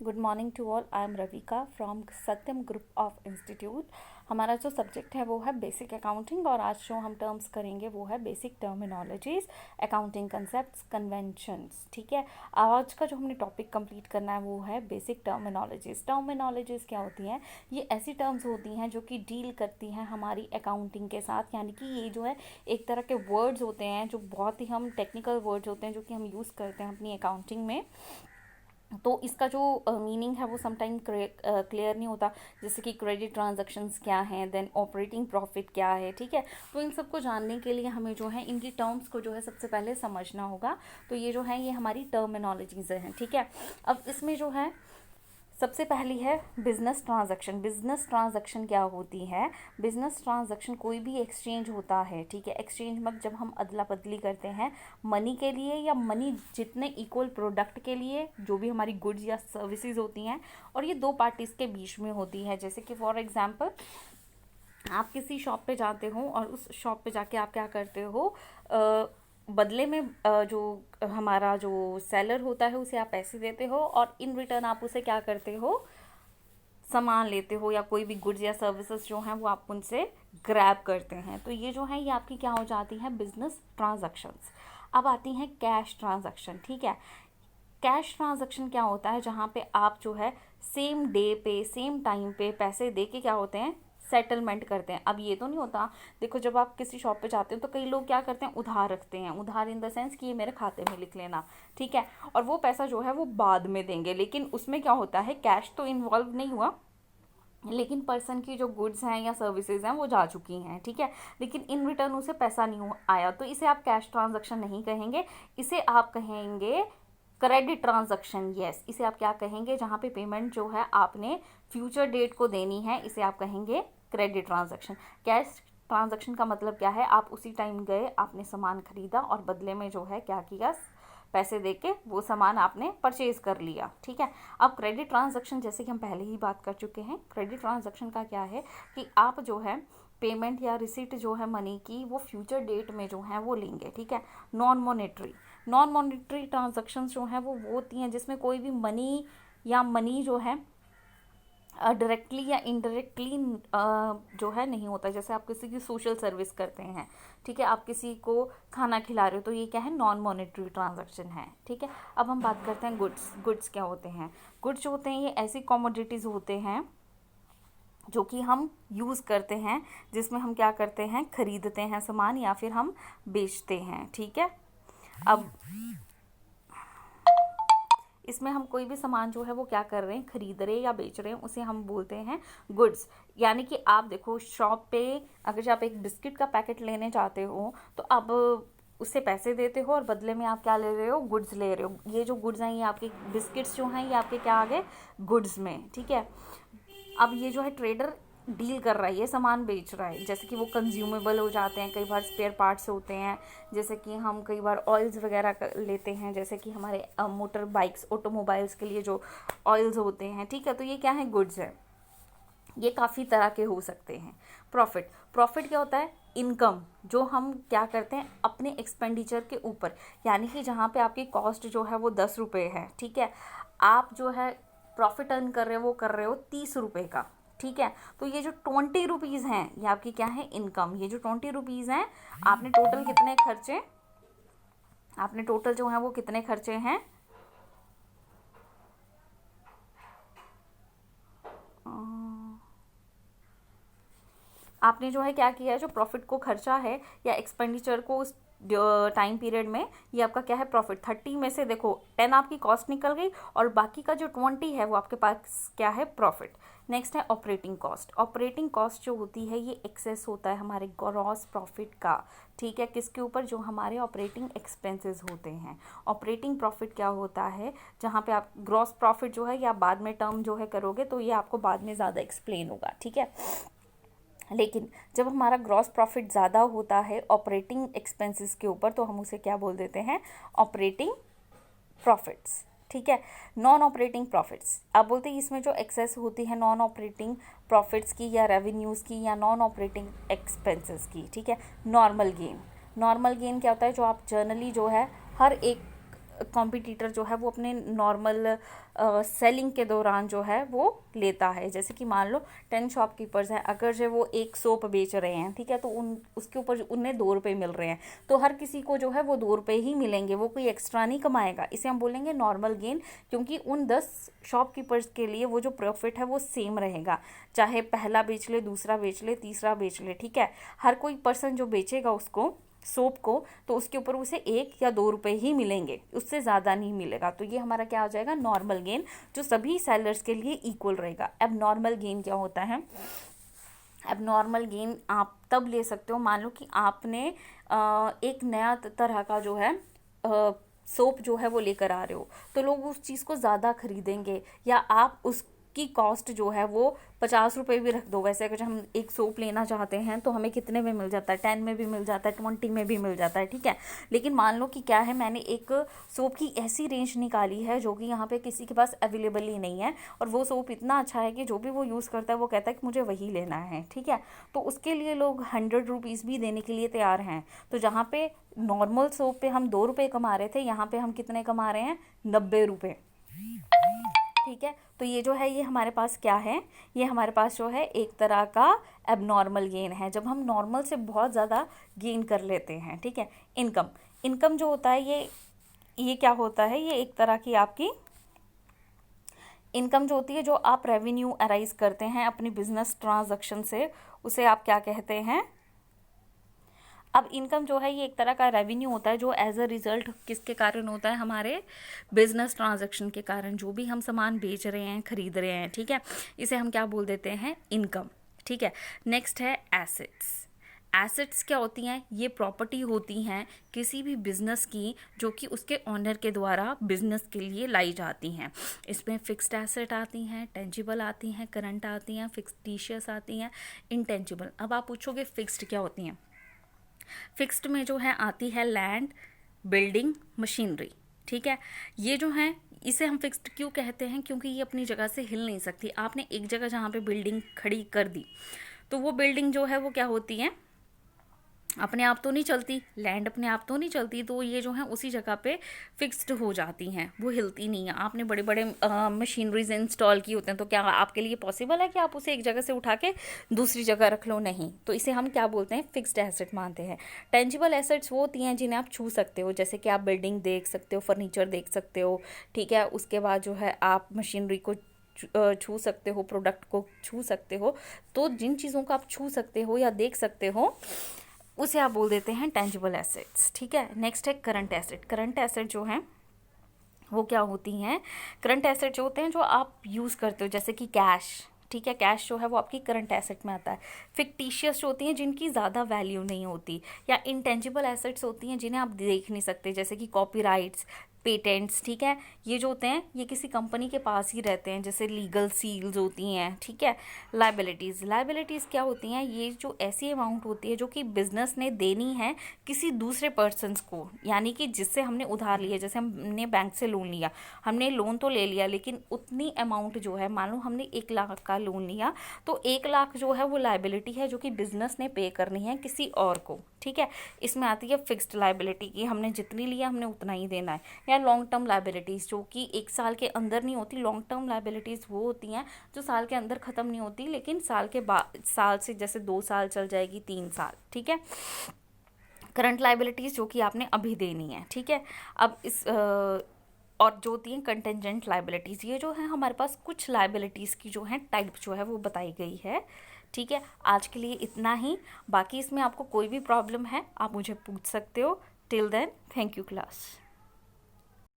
Good morning to all. I am Ravika from Satyam group of institute. हमारा जो subject है वो है बेसिक अकाउंटिंग और आज जो हम टर्म्स करेंगे वो है basic terminologies, accounting concepts, conventions. ठीक है, आज का जो हमने टॉपिक कंप्लीट करना है वो है बेसिक टर्मिनोलॉजीज। टर्मिनोलॉजीज क्या होती हैं? ये ऐसी टर्म्स होती हैं जो कि डील करती हैं हमारी अकाउंटिंग के साथ, यानी कि ये जो है एक तरह के वर्ड्स होते हैं जो बहुत ही हम टेक्निकल वर्ड्स होते हैं जो कि हम यूज़ करते हैं अपनी अकाउंटिंग में। तो इसका जो मीनिंग है वो समटाइम क्लियर नहीं होता, जैसे कि क्रेडिट ट्रांजैक्शंस क्या हैं, देन ऑपरेटिंग प्रॉफिट क्या है। ठीक है, तो इन सबको जानने के लिए हमें जो है इनकी टर्म्स को जो है सबसे पहले समझना होगा। तो ये जो है ये हमारी टर्मिनोलॉजीज हैं। ठीक है, अब इसमें जो है सबसे पहली है बिजनेस ट्रांजैक्शन। बिजनेस ट्रांजैक्शन क्या होती है? बिजनेस ट्रांजैक्शन कोई भी एक्सचेंज होता है। ठीक है, एक्सचेंज में जब हम अदला बदली करते हैं मनी के लिए या मनी जितने इक्वल प्रोडक्ट के लिए, जो भी हमारी गुड्स या सर्विसेज होती हैं, और ये दो पार्टीज के बीच में होती है। जैसे कि फॉर एग्जांपल आप किसी शॉप पे जाते हो और उस शॉप पे जाके आप क्या करते हो, बदले में जो हमारा जो सेलर होता है उसे आप पैसे देते हो और इन रिटर्न आप उसे क्या करते हो, सामान लेते हो या कोई भी गुड्स या सर्विसेज जो हैं वो आप उनसे ग्रैब करते हैं। तो ये जो है ये आपकी क्या हो जाती है, बिजनेस ट्रांजैक्शंस। अब आती हैं कैश ट्रांजैक्शन। ठीक है, कैश ट्रांजैक्शन क्या होता है? जहाँ पे आप जो है सेम डे पे सेम टाइम पे पैसे दे के क्या होते हैं, सेटलमेंट करते हैं। अब ये तो नहीं होता, देखो जब आप किसी शॉप पे जाते हो तो कई लोग क्या करते हैं, उधार रखते हैं। उधार इन द सेंस कि ये मेरे खाते में लिख लेना। ठीक है, और वो पैसा जो है वो बाद में देंगे, लेकिन उसमें क्या होता है, कैश तो इन्वॉल्व नहीं हुआ, लेकिन पर्सन की जो गुड्स हैं या सर्विसेज हैं वो जा चुकी हैं। ठीक है, लेकिन इन रिटर्न उसे पैसा नहीं आया, तो इसे आप कैश ट्रांजैक्शन नहीं कहेंगे, इसे आप कहेंगे क्रेडिट ट्रांजैक्शन। यस, इसे आप क्या कहेंगे, जहाँ पे पेमेंट जो है आपने फ्यूचर डेट को देनी है, इसे आप कहेंगे क्रेडिट ट्रांजैक्शन। कैश ट्रांजैक्शन का मतलब क्या है, आप उसी टाइम गए, आपने सामान खरीदा और बदले में जो है क्या किया, पैसे देके वो सामान आपने परचेज कर लिया। ठीक है, अब क्रेडिट ट्रांजैक्शन जैसे कि हम पहले ही बात कर चुके हैं, क्रेडिट ट्रांजैक्शन का क्या है कि आप जो है पेमेंट या रिसीट जो है मनी की वो फ्यूचर डेट में जो है वो लेंगे। ठीक है, नॉन मॉनेटरी ट्रांजैक्शंस जो हैं वो होती हैं जिसमें कोई भी मनी जो है डायरेक्टली या इनडायरेक्टली जो है नहीं होता। जैसे आप किसी की सोशल सर्विस करते हैं, ठीक है, आप किसी को खाना खिला रहे हो, तो ये क्या है, नॉन मॉनेटरी ट्रांजैक्शन है। ठीक है, अब हम बात करते हैं गुड्स क्या होते हैं। गुड्स जो होते हैं ये ऐसी कमोडिटीज़ होते हैं जो कि हम यूज़ करते हैं, जिसमें हम क्या करते हैं, खरीदते हैं सामान या फिर हम बेचते हैं। ठीक है, अब इसमें हम कोई भी सामान जो है वो क्या कर रहे हैं, खरीद रहे हैं या बेच रहे हैं, उसे हम बोलते हैं गुड्स। यानी कि आप देखो शॉप पे अगर आप एक बिस्किट का पैकेट लेने जाते हो तो अब उससे पैसे देते हो और बदले में आप क्या ले रहे हो, गुड्स ले रहे हो। ये जो गुड्स हैं ये आपके बिस्किट्स जो हैं ये आपके क्या आ गए, गुड्स में। ठीक है, अब ये जो है ट्रेडर डील कर रहा है, ये सामान बेच रहा है, जैसे कि वो कंज्यूमेबल हो जाते हैं, कई बार स्पेयर पार्ट्स होते हैं, जैसे कि हम कई बार ऑयल्स वगैरह लेते हैं, जैसे कि हमारे मोटर बाइक्स ऑटोमोबाइल्स के लिए जो ऑयल्स होते हैं। ठीक है, तो ये क्या है, गुड्स है। ये काफ़ी तरह के हो सकते हैं। प्रॉफिट क्या होता है, इनकम जो हम क्या करते हैं अपने एक्सपेंडिचर के ऊपर, यानी कि जहाँ पे आपकी कॉस्ट जो है वो 10 रुपये है। ठीक है, आप जो है प्रॉफिट अर्न कर रहे हो, वो कर रहे हो 30 रुपये का। ठीक है, तो ये जो 20 रुपीज़ हैं ये आपकी क्या है, इनकम। ये जो 20 रुपीज़ हैं आपने टोटल जो है वो कितने खर्चे हैं, आपने जो है क्या किया है, जो प्रॉफिट को खर्चा है या एक्सपेंडिचर को उस टाइम पीरियड में, ये आपका क्या है, प्रॉफिट। 30 में से देखो 10 आपकी कॉस्ट निकल गई और बाकी का जो 20 है वो आपके पास क्या है, प्रॉफिट। नेक्स्ट है ऑपरेटिंग कॉस्ट। ऑपरेटिंग कॉस्ट जो होती है ये एक्सेस होता है हमारे ग्रॉस प्रॉफिट का। ठीक है, किसके ऊपर, जो हमारे ऑपरेटिंग एक्सपेंसेस होते हैं। ऑपरेटिंग प्रॉफिट क्या होता है, जहाँ पे आप ग्रॉस प्रॉफिट जो है या बाद में टर्म जो है करोगे तो ये आपको बाद में ज़्यादा एक्सप्लेन होगा। ठीक है, लेकिन जब हमारा ग्रॉस प्रॉफिट ज़्यादा होता है ऑपरेटिंग एक्सपेंसेस के ऊपर तो हम उसे क्या बोल देते हैं, ऑपरेटिंग प्रॉफिट्स। ठीक है, नॉन ऑपरेटिंग प्रॉफिट्स आप बोलते हैं इसमें जो एक्सेस होती है नॉन ऑपरेटिंग प्रॉफिट्स की या रेवेन्यूज़ की या नॉन ऑपरेटिंग एक्सपेंसेस की। ठीक है, नॉर्मल गेन क्या होता है, जो आप जर्नली जो है हर एक कॉम्पिटिटर जो है वो अपने नॉर्मल सेलिंग के दौरान जो है वो लेता है। जैसे कि मान लो 10 शॉपकीपर्स हैं, अगर जो वो एक सोप बेच रहे हैं, ठीक है, तो उसके ऊपर उन्हें 2 रुपये मिल रहे हैं, तो हर किसी को जो है वो 2 रुपये ही मिलेंगे, वो कोई एक्स्ट्रा नहीं कमाएगा। इसे हम बोलेंगे नॉर्मल गेन, क्योंकि उन 10 शॉपकीपर्स के लिए वो जो प्रॉफिट है वो सेम रहेगा, चाहे पहला बेच ले, दूसरा बेच ले, तीसरा बेच ले, ठीक है। हर कोई पर्सन जो बेचेगा उसको सोप को, तो उसके ऊपर उसे 1 या 2 रुपये ही मिलेंगे, उससे ज़्यादा नहीं मिलेगा। तो ये हमारा क्या हो जाएगा, नॉर्मल गेन, जो सभी सेलर्स के लिए इक्वल रहेगा। अब नॉर्मल गेन क्या होता है, अब नॉर्मल गेन आप तब ले सकते हो, मान लो कि आपने एक नया तरह का जो है सोप जो है वो लेकर आ रहे हो, तो लोग उस चीज़ को ज़्यादा खरीदेंगे, या आप उसकी कॉस्ट जो है वो 50 रुपये भी रख दो। वैसे अगर हम एक सोप लेना चाहते हैं तो हमें कितने में मिल जाता है, 10 में भी मिल जाता है, 20 में भी मिल जाता है, ठीक है। लेकिन मान लो कि क्या है, मैंने एक सोप की ऐसी रेंज निकाली है जो कि यहाँ पे किसी के पास अवेलेबल ही नहीं है, और वो सोप इतना अच्छा है कि जो भी वो यूज़ करता है वो कहता है कि मुझे वही लेना है, ठीक है। तो उसके लिए लोग 100 रुपीज़ भी देने के लिए तैयार हैं। तो जहाँ पे नॉर्मल सोप पे हम 2 रुपये कमा रहे थे, यहाँ पे हम कितने कमा रहे हैं, 90 रुपये, ठीक है। तो ये जो है, ये हमारे पास क्या है, ये हमारे पास जो है एक तरह का एबनॉर्मल गेन है, जब हम नॉर्मल से बहुत ज़्यादा गेन कर लेते हैं, ठीक है। इनकम जो होता है, ये क्या होता है, ये एक तरह की आपकी इनकम जो होती है, जो आप रेवेन्यू अराइज करते हैं अपनी बिजनेस ट्रांजैक्शन से, उसे आप क्या कहते हैं। अब इनकम जो है ये एक तरह का रेवेन्यू होता है, जो एज अ रिजल्ट किसके कारण होता है, हमारे बिजनेस ट्रांजैक्शन के कारण, जो भी हम सामान बेच रहे हैं, खरीद रहे हैं, ठीक है, इसे हम क्या बोल देते हैं, इनकम, ठीक है। नेक्स्ट है एसेट्स। एसेट्स क्या होती हैं, ये प्रॉपर्टी होती हैं किसी भी बिजनेस की, जो कि उसके ऑनर के द्वारा बिजनेस के लिए लाई जाती हैं। इसमें फिक्स्ड एसेट आती हैं, टेंजिबल आती हैं, करंट आती हैं, फिक्टिशियस आती हैं, इंटेंजिबल। अब आप पूछोगे फिक्स्ड क्या होती हैं। फिक्स्ड में जो है आती है लैंड, बिल्डिंग, मशीनरी, ठीक है। ये जो है, इसे हम फिक्स्ड क्यों कहते हैं, क्योंकि ये अपनी जगह से हिल नहीं सकती। आपने एक जगह जहाँ पे बिल्डिंग खड़ी कर दी, तो वो बिल्डिंग जो है वो क्या होती है, अपने आप तो नहीं चलती, लैंड अपने आप तो नहीं चलती, तो ये जो है उसी जगह पे फिक्स्ड हो जाती हैं, वो हिलती नहीं है। आपने बड़े बड़े मशीनरीज इंस्टॉल की होते हैं, तो क्या आपके लिए पॉसिबल है कि आप उसे एक जगह से उठा के दूसरी जगह रख लो, नहीं। तो इसे हम क्या बोलते हैं, फिक्स्ड एसेट मानते हैं। टेंजिबल एसेट्स वो होती हैं जिन्हें आप छू सकते हो, जैसे कि आप बिल्डिंग देख सकते हो, फर्नीचर देख सकते हो, ठीक है। उसके बाद जो है आप मशीनरी को छू सकते हो, प्रोडक्ट को छू सकते हो। तो जिन चीज़ों को आप छू सकते हो या देख सकते हो, उसे आप बोल देते हैं टेंजिबल एसेट्स, ठीक है। नेक्स्ट है करंट एसेट। करंट एसेट जो है वो क्या होती हैं, करंट एसेट जो होते हैं जो आप यूज़ करते हो, जैसे कि कैश, ठीक है। कैश जो है वो आपकी करंट एसेट में आता है। फिक्टिशियस जो होती हैं जिनकी ज़्यादा वैल्यू नहीं होती, या इंटेंजिबल एसेट्स होती हैं जिन्हें आप देख नहीं सकते, जैसे कि कॉपीराइट्स, पेटेंट्स, ठीक है। ये जो होते हैं ये किसी कंपनी के पास ही रहते हैं, जैसे लीगल सील्स होती हैं, ठीक है। लाइबिलिटीज़ क्या होती हैं, ये जो ऐसी अमाउंट होती है जो कि बिजनेस ने देनी है किसी दूसरे पर्सनस को, यानी कि जिससे हमने उधार लिया, जैसे हमने बैंक से लोन लिया, हमने लोन तो ले लिया, लेकिन उतनी अमाउंट जो है, मान लो हमने 1 लाख का लोन लिया, तो 1 लाख जो है वो लाइबिलिटी है जो कि बिजनेस ने पे करनी है किसी और को, ठीक है। इसमें आती है फिक्स्ड लाइबिलिटी की, हमने जितनी लिया हमने उतना ही देना है। या लॉन्ग टर्म लाइबिलिटीज़ जो कि 1 साल के अंदर नहीं होती। लॉन्ग टर्म लाइबिलिटीज़ वो होती हैं जो साल के अंदर ख़त्म नहीं होती, लेकिन साल के बाद, साल से जैसे 2 साल चल जाएगी, 3 साल, ठीक है। करंट लाइबिलिटीज़ जो कि आपने अभी देनी है, ठीक है। अब इस और जो होती हैं कंटेंजेंट लाइबिलिटीज़, ये जो है हमारे पास कुछ लाइबिलिटीज़ की जो है टाइप जो है वो बताई गई है, ठीक है। आज के लिए इतना ही, बाकी इसमें आपको कोई भी प्रॉब्लम है आप मुझे पूछ सकते हो। Till then, thank you class.